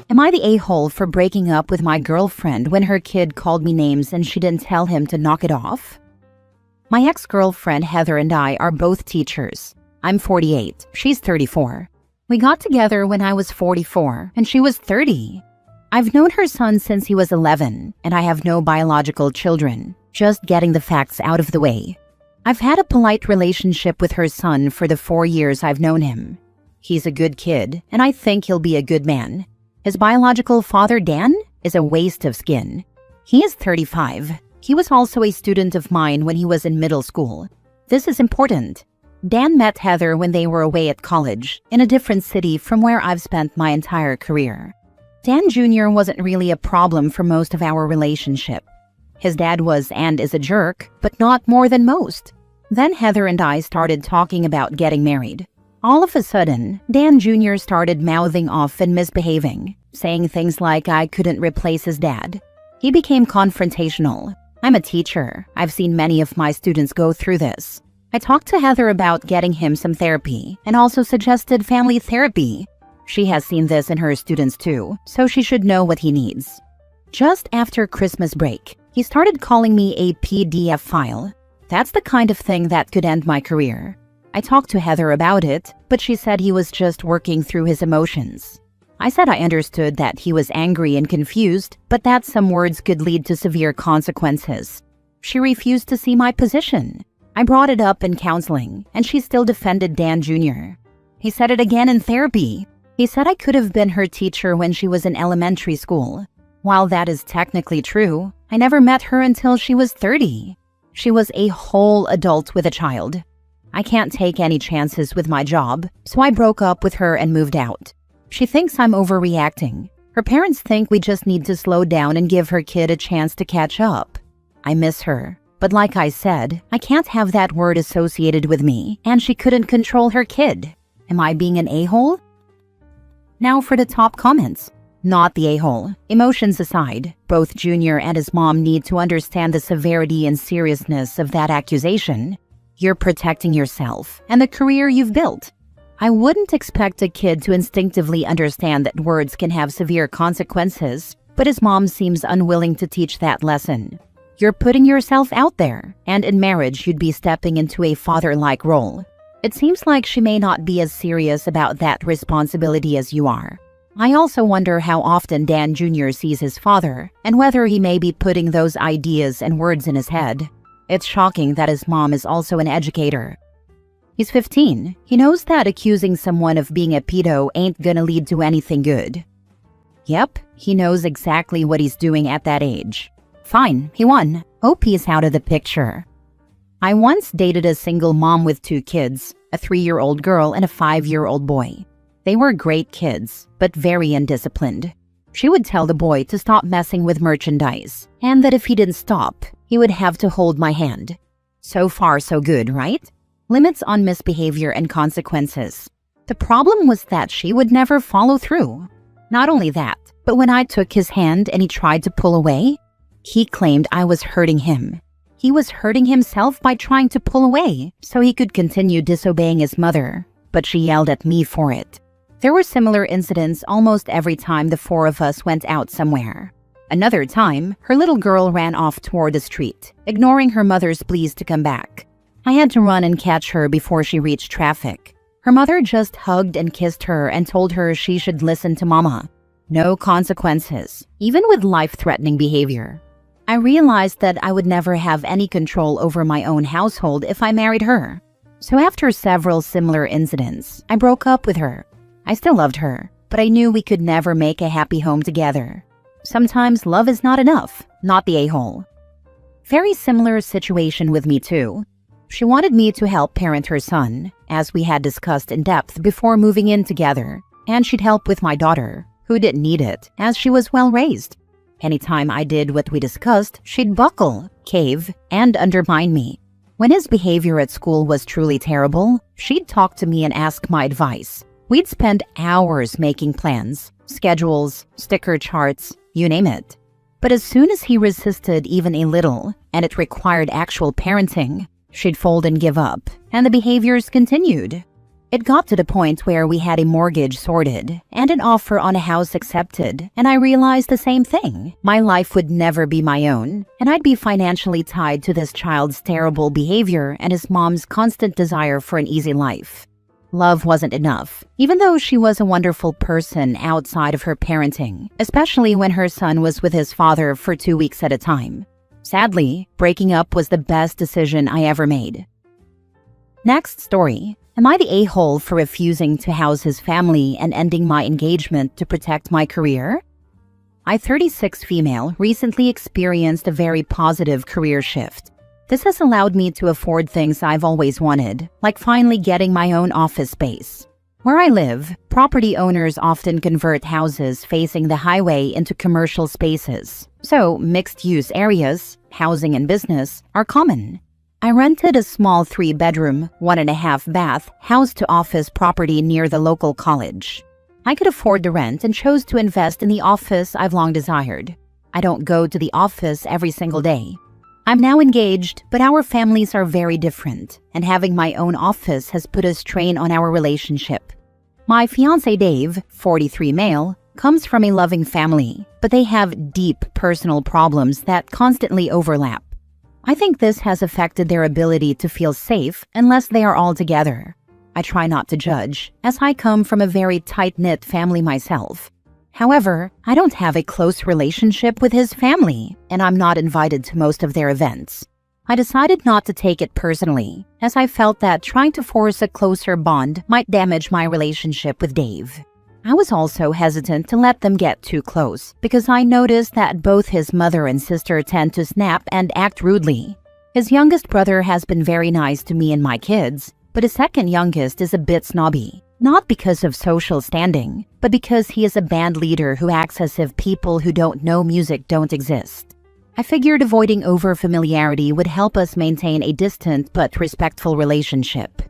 Am I the a-hole for breaking up with my girlfriend when her kid called me names and she didn't tell him to knock it off? My ex-girlfriend Heather and I are both teachers. I'm 48, she's 34. We got together when I was 44 and she was 30. I've known her son since he was 11, and I have no biological children, just getting the facts out of the way. I've had a polite relationship with her son for the 4 years I've known him. He's a good kid, and I think he'll be a good man. His biological father, Dan, is a waste of skin. He is 35. He was also a student of mine when he was in middle school. This is important. Dan met Heather when they were away at college, in a different city from where I've spent my entire career. Dan Jr. wasn't really a problem for most of our relationship. His dad was and is a jerk, but not more than most. Then Heather and I started talking about getting married. All of a sudden, Dan Jr. started mouthing off and misbehaving, saying things like I couldn't replace his dad. He became confrontational. I'm a teacher. I've seen many of my students go through this. I talked to Heather about getting him some therapy and also suggested family therapy. She has seen this in her students too, so she should know what he needs. Just after Christmas break, he started calling me a PDF file. That's the kind of thing that could end my career. I talked to Heather about it, but she said he was just working through his emotions. I said I understood that he was angry and confused, but that some words could lead to severe consequences. She refused to see my position. I brought it up in counseling, and she still defended Dan Jr. He said it again in therapy. He said I could have been her teacher when she was in elementary school. While that is technically true, I never met her until she was 30. She was a whole adult with a child. I can't take any chances with my job, so I broke up with her and moved out. She thinks I'm overreacting. Her parents think we just need to slow down and give her kid a chance to catch up. I miss her, but like I said, I can't have that word associated with me, and she couldn't control her kid. Am I being an a-hole? Now for the top comments. Not the a-hole. Emotions aside, both Junior and his mom need to understand the severity and seriousness of that accusation. You're protecting yourself and the career you've built. I wouldn't expect a kid to instinctively understand that words can have severe consequences, but his mom seems unwilling to teach that lesson. You're putting yourself out there, and in marriage you'd be stepping into a father-like role. It seems like she may not be as serious about that responsibility as you are. I also wonder how often Dan Jr. sees his father, and whether he may be putting those ideas and words in his head. It's shocking that his mom is also an educator. He's 15. He knows that accusing someone of being a pedo ain't gonna lead to anything good. Yep, he knows exactly what he's doing at that age. Fine, he won. Hope he's out of the picture. I once dated a single mom with 2 kids, a 3-year-old girl and a 5-year-old boy. They were great kids, but very undisciplined. She would tell the boy to stop messing with merchandise, and that if he didn't stop, he would have to hold my hand. So far, so good, right? Limits on misbehavior and consequences. The problem was that she would never follow through. Not only that, but when I took his hand and he tried to pull away, he claimed I was hurting him. He was hurting himself by trying to pull away so he could continue disobeying his mother, but she yelled at me for it. There were similar incidents almost every time the 4 of us went out somewhere. Another time, her little girl ran off toward the street, ignoring her mother's pleas to come back. I had to run and catch her before she reached traffic. Her mother just hugged and kissed her and told her she should listen to Mama. No consequences, even with life-threatening behavior. I realized that I would never have any control over my own household if I married her. So after several similar incidents, I broke up with her. I still loved her, but I knew we could never make a happy home together. Sometimes love is not enough, not the a-hole. Very similar situation with me too. She wanted me to help parent her son, as we had discussed in depth before moving in together, and she'd help with my daughter, who didn't need it, as she was well raised. Anytime I did what we discussed, she'd buckle, cave, and undermine me. When his behavior at school was truly terrible, she'd talk to me and ask my advice. We'd spend hours making plans, schedules, sticker charts, you name it. But as soon as he resisted even a little, and it required actual parenting, she'd fold and give up, and the behaviors continued. It got to the point where we had a mortgage sorted and an offer on a house accepted, and I realized the same thing. My life would never be my own, and I'd be financially tied to this child's terrible behavior and his mom's constant desire for an easy life. Love wasn't enough, even though she was a wonderful person outside of her parenting, especially when her son was with his father for 2 weeks at a time. Sadly, breaking up was the best decision I ever made. Next story. Am I the a-hole for refusing to house his family and ending my engagement to protect my career? I, 36 female, recently experienced a very positive career shift. This has allowed me to afford things I've always wanted, like finally getting my own office space. Where I live, property owners often convert houses facing the highway into commercial spaces, so mixed-use areas, housing and business, are common. I rented a small 3-bedroom, 1.5 bath, house-to-office property near the local college. I could afford the rent and chose to invest in the office I've long desired. I don't go to the office every single day. I'm now engaged, but our families are very different, and having my own office has put a strain on our relationship. My fiancé Dave, 43 male, comes from a loving family, but they have deep personal problems that constantly overlap. I think this has affected their ability to feel safe unless they are all together. I try not to judge, as I come from a very tight-knit family myself. However, I don't have a close relationship with his family, and I'm not invited to most of their events. I decided not to take it personally, as I felt that trying to force a closer bond might damage my relationship with Dave. I was also hesitant to let them get too close because I noticed that both his mother and sister tend to snap and act rudely. His youngest brother has been very nice to me and my kids, but his second youngest is a bit snobby. Not because of social standing, but because he is a band leader who acts as if people who don't know music don't exist. I figured avoiding over-familiarity would help us maintain a distant but respectful relationship.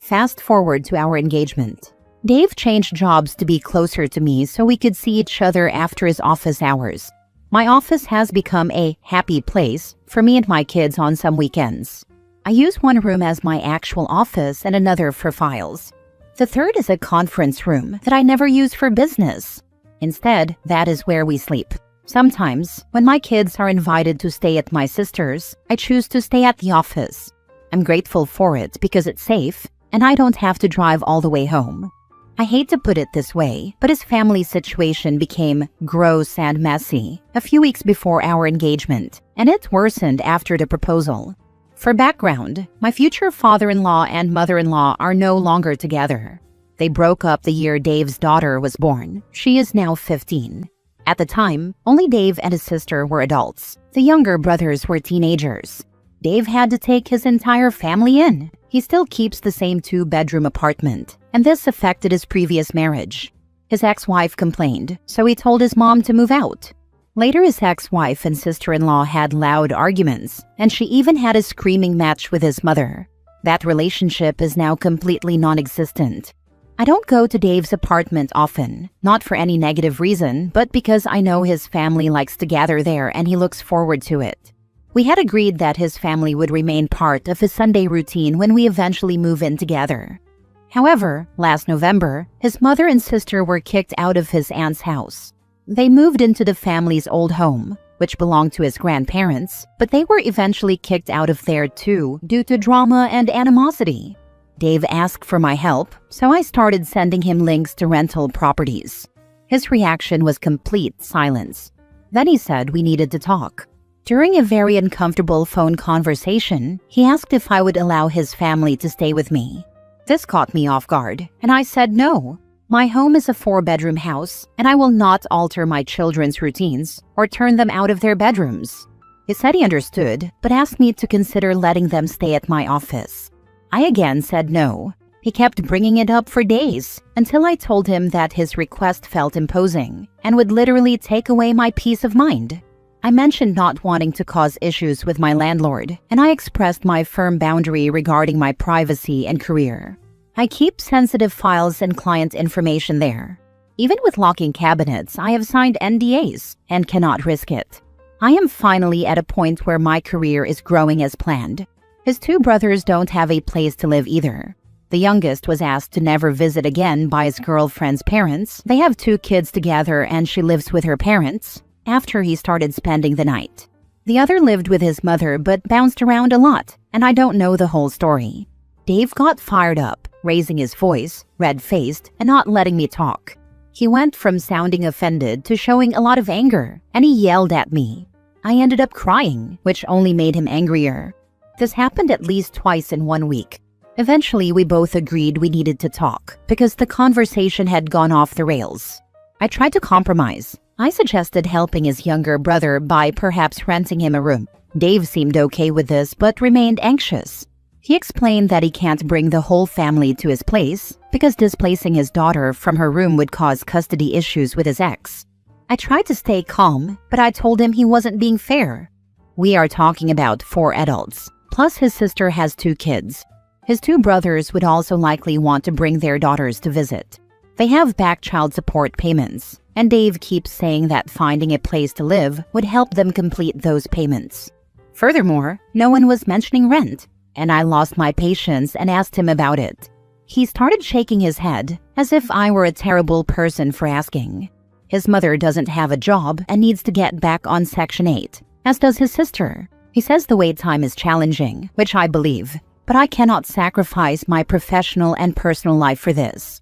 Fast forward to our engagement. Dave changed jobs to be closer to me so we could see each other after his office hours. My office has become a happy place for me and my kids on some weekends. I use one room as my actual office and another for files. The third is a conference room that I never use for business. Instead, that is where we sleep. Sometimes, when my kids are invited to stay at my sister's, I choose to stay at the office. I'm grateful for it because it's safe, and I don't have to drive all the way home. I hate to put it this way, but his family situation became gross and messy a few weeks before our engagement, and it worsened after the proposal. For background, my future father-in-law and mother-in-law are no longer together. They broke up the year Dave's daughter was born. She is now 15. At the time, only Dave and his sister were adults. The younger brothers were teenagers. Dave had to take his entire family in. He still keeps the same 2-bedroom apartment, and this affected his previous marriage. His ex-wife complained, so he told his mom to move out. Later, his ex-wife and sister-in-law had loud arguments, and she even had a screaming match with his mother. That relationship is now completely non-existent. I don't go to Dave's apartment often, not for any negative reason, but because I know his family likes to gather there and he looks forward to it. We had agreed that his family would remain part of his Sunday routine when we eventually move in together. However, last November, his mother and sister were kicked out of his aunt's house. They moved into the family's old home, which belonged to his grandparents, but they were eventually kicked out of there too due to drama and animosity. Dave asked for my help, so I started sending him links to rental properties. His reaction was complete silence. Then he said we needed to talk. During a very uncomfortable phone conversation, he asked if I would allow his family to stay with me. This caught me off guard, and I said no. My home is a 4-bedroom house, and I will not alter my children's routines or turn them out of their bedrooms. He said he understood, but asked me to consider letting them stay at my office. I again said no. He kept bringing it up for days, until I told him that his request felt imposing and would literally take away my peace of mind. I mentioned not wanting to cause issues with my landlord, and I expressed my firm boundary regarding my privacy and career. I keep sensitive files and client information there. Even with locking cabinets, I have signed NDAs and cannot risk it. I am finally at a point where my career is growing as planned. His 2 brothers don't have a place to live either. The youngest was asked to never visit again by his girlfriend's parents. They have 2 kids together and she lives with her parents after he started spending the night. The other lived with his mother but bounced around a lot, and I don't know the whole story. Dave got fired up, raising his voice, red-faced, and not letting me talk. He went from sounding offended to showing a lot of anger, and he yelled at me. I ended up crying, which only made him angrier. This happened at least twice in 1 week. Eventually, we both agreed we needed to talk because the conversation had gone off the rails. I tried to compromise. I suggested helping his younger brother by perhaps renting him a room. Dave seemed okay with this but remained anxious. He explained that he can't bring the whole family to his place because displacing his daughter from her room would cause custody issues with his ex. I tried to stay calm, but I told him he wasn't being fair. We are talking about 4 adults, plus his sister has 2 kids. His 2 brothers would also likely want to bring their daughters to visit. They have back child support payments, and Dave keeps saying that finding a place to live would help them complete those payments. Furthermore, no one was mentioning rent, and I lost my patience and asked him about it. He started shaking his head, as if I were a terrible person for asking. His mother doesn't have a job and needs to get back on Section 8, as does his sister. He says the wait time is challenging, which I believe, but I cannot sacrifice my professional and personal life for this.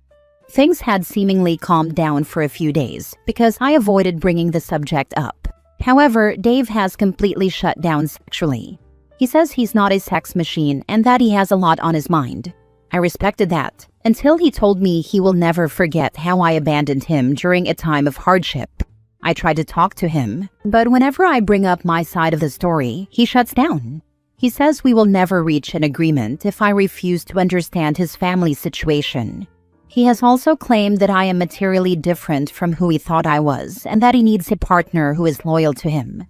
Things had seemingly calmed down for a few days because I avoided bringing the subject up. However, Dave has completely shut down sexually. He says he's not a sex machine and that he has a lot on his mind. I respected that until he told me he will never forget how I abandoned him during a time of hardship. I tried to talk to him, but whenever I bring up my side of the story, he shuts down. He says we will never reach an agreement if I refuse to understand his family situation. He has also claimed that I am materially different from who he thought I was and that he needs a partner who is loyal to him.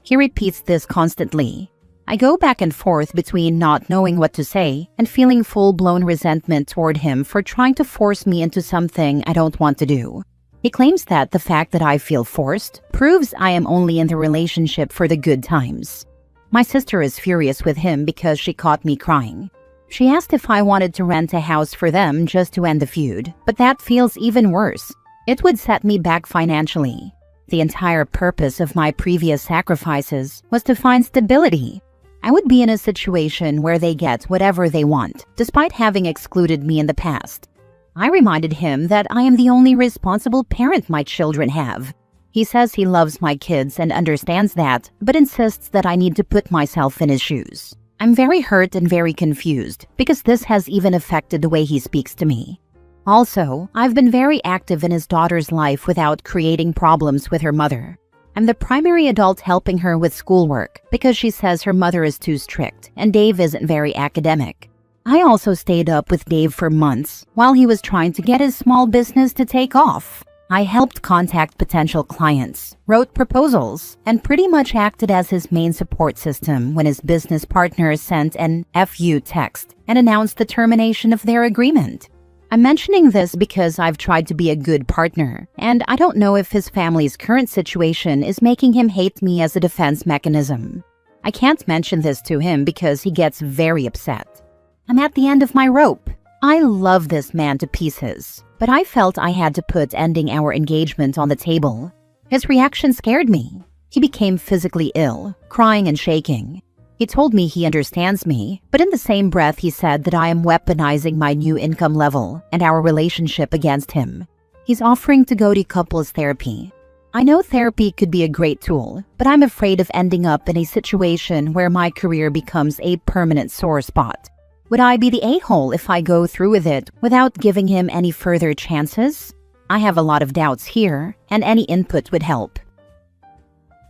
He repeats this constantly. I go back and forth between not knowing what to say and feeling full-blown resentment toward him for trying to force me into something I don't want to do. He claims that the fact that I feel forced proves I am only in the relationship for the good times. My sister is furious with him because she caught me crying. She asked if I wanted to rent a house for them just to end the feud, but that feels even worse. It would set me back financially. The entire purpose of my previous sacrifices was to find stability. I would be in a situation where they get whatever they want, despite having excluded me in the past. I reminded him that I am the only responsible parent my children have. He says he loves my kids and understands that, but insists that I need to put myself in his shoes. I'm very hurt and very confused because this has even affected the way he speaks to me. Also, I've been very active in his daughter's life without creating problems with her mother. I'm the primary adult helping her with schoolwork because she says her mother is too strict and Dave isn't very academic. I also stayed up with Dave for months while he was trying to get his small business to take off. I helped contact potential clients, wrote proposals, and pretty much acted as his main support system when his business partner sent an FU text and announced the termination of their agreement. I'm mentioning this because I've tried to be a good partner, and I don't know if his family's current situation is making him hate me as a defense mechanism. I can't mention this to him because he gets very upset. I'm at the end of my rope. I love this man to pieces, but I felt I had to put ending our engagement on the table. His reaction scared me. He became physically ill, crying and shaking. He told me he understands me, but in the same breath he said that I am weaponizing my new income level and our relationship against him. He's offering to go to couples therapy. I know therapy could be a great tool, but I'm afraid of ending up in a situation where my career becomes a permanent sore spot. Would I be the a-hole if I go through with it without giving him any further chances? I have a lot of doubts here, and any input would help.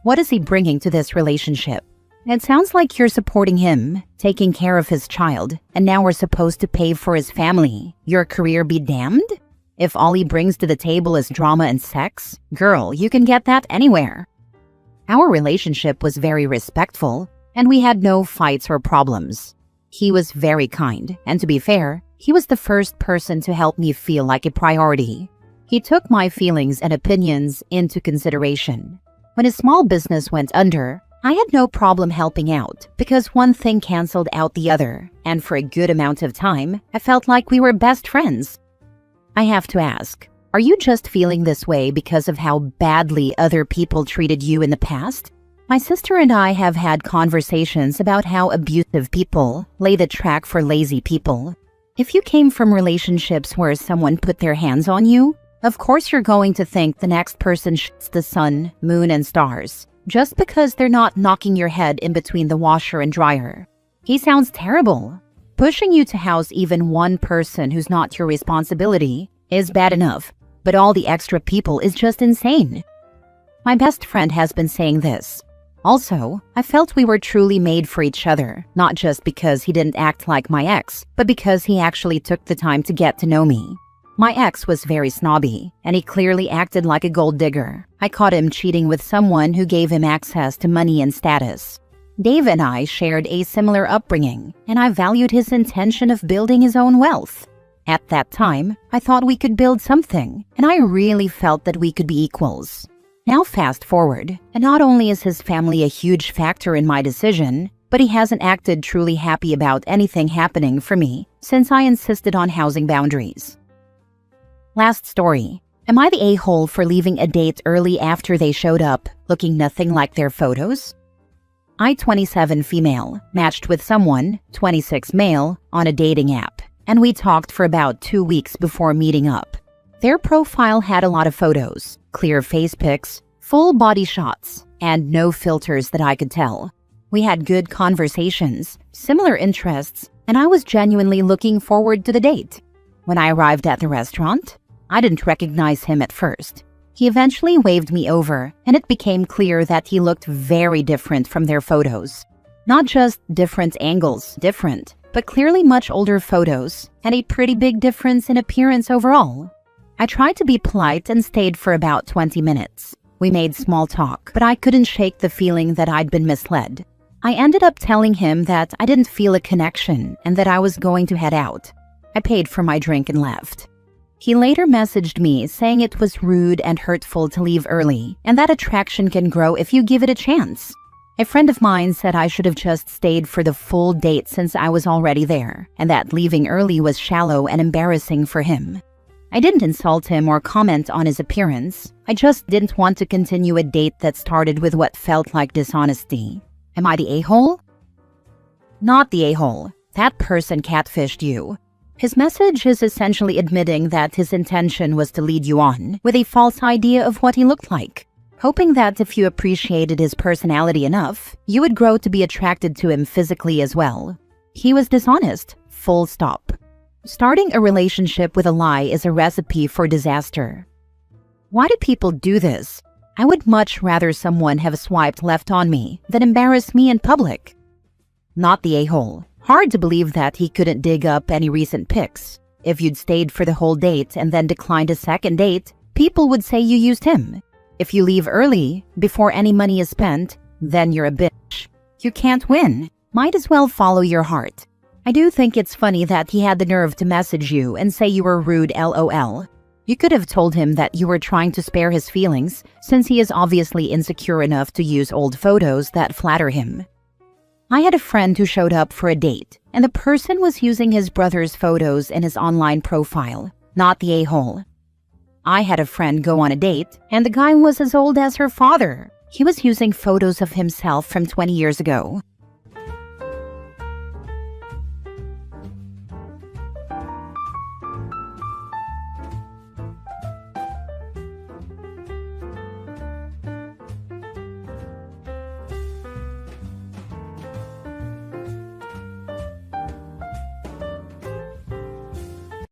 What is he bringing to this relationship? It sounds like you're supporting him, taking care of his child, and now we're supposed to pay for his family. Your career be damned? If all he brings to the table is drama and sex, girl, you can get that anywhere. Our relationship was very respectful, and we had no fights or problems. He was very kind, and to be fair, he was the first person to help me feel like a priority. He took my feelings and opinions into consideration. When his small business went under, I had no problem helping out because one thing canceled out the other, and for a good amount of time, I felt like we were best friends. I have to ask, are you just feeling this way because of how badly other people treated you in the past? My sister and I have had conversations about how abusive people lay the track for lazy people. If you came from relationships where someone put their hands on you, of course you're going to think the next person shoots the sun, moon, and stars, just because they're not knocking your head in between the washer and dryer. He sounds terrible. Pushing you to house even one person who's not your responsibility is bad enough, but all the extra people is just insane. My best friend has been saying this. Also, I felt we were truly made for each other, not just because he didn't act like my ex, but because he actually took the time to get to know me. My ex was very snobby, and he clearly acted like a gold digger. I caught him cheating with someone who gave him access to money and status. Dave and I shared a similar upbringing, and I valued his intention of building his own wealth. At that time, I thought we could build something, and I really felt that we could be equals. Now fast forward, and not only is his family a huge factor in my decision, but he hasn't acted truly happy about anything happening for me since I insisted on housing boundaries. Last story. Am I the a-hole for leaving a date early after they showed up, looking nothing like their photos? I, 27 female, matched with someone, 26 male, on a dating app, and we talked for about 2 weeks before meeting up. Their profile had a lot of photos, clear face pics, full body shots, and no filters that I could tell. We had good conversations, similar interests, and I was genuinely looking forward to the date. When I arrived at the restaurant, I didn't recognize him at first. He eventually waved me over, and it became clear that he looked very different from their photos. Not just different angles, but clearly much older photos, and a pretty big difference in appearance overall. I tried to be polite and stayed for about 20 minutes. We made small talk, but I couldn't shake the feeling that I'd been misled. I ended up telling him that I didn't feel a connection and that I was going to head out. I paid for my drink and left. He later messaged me saying it was rude and hurtful to leave early, and that attraction can grow if you give it a chance. A friend of mine said I should have just stayed for the full date since I was already there, and that leaving early was shallow and embarrassing for him. I didn't insult him or comment on his appearance. I just didn't want to continue a date that started with what felt like dishonesty. Am I the a-hole? Not the a-hole. That person catfished you. His message is essentially admitting that his intention was to lead you on with a false idea of what he looked like, hoping that if you appreciated his personality enough, you would grow to be attracted to him physically as well. He was dishonest, full stop. Starting a relationship with a lie is a recipe for disaster. Why do people do this? I would much rather someone have swiped left on me than embarrass me in public. Not the a-hole. Hard to believe that he couldn't dig up any recent pics. If you'd stayed for the whole date and then declined a second date, people would say you used him. If you leave early, before any money is spent, then you're a bitch. You can't win. Might as well follow your heart. I do think it's funny that he had the nerve to message you and say you were rude LOL. You could have told him that you were trying to spare his feelings, since he is obviously insecure enough to use old photos that flatter him. I had a friend who showed up for a date, and the person was using his brother's photos in his online profile, not the a-hole. I had a friend go on a date, and the guy was as old as her father. He was using photos of himself from 20 years ago.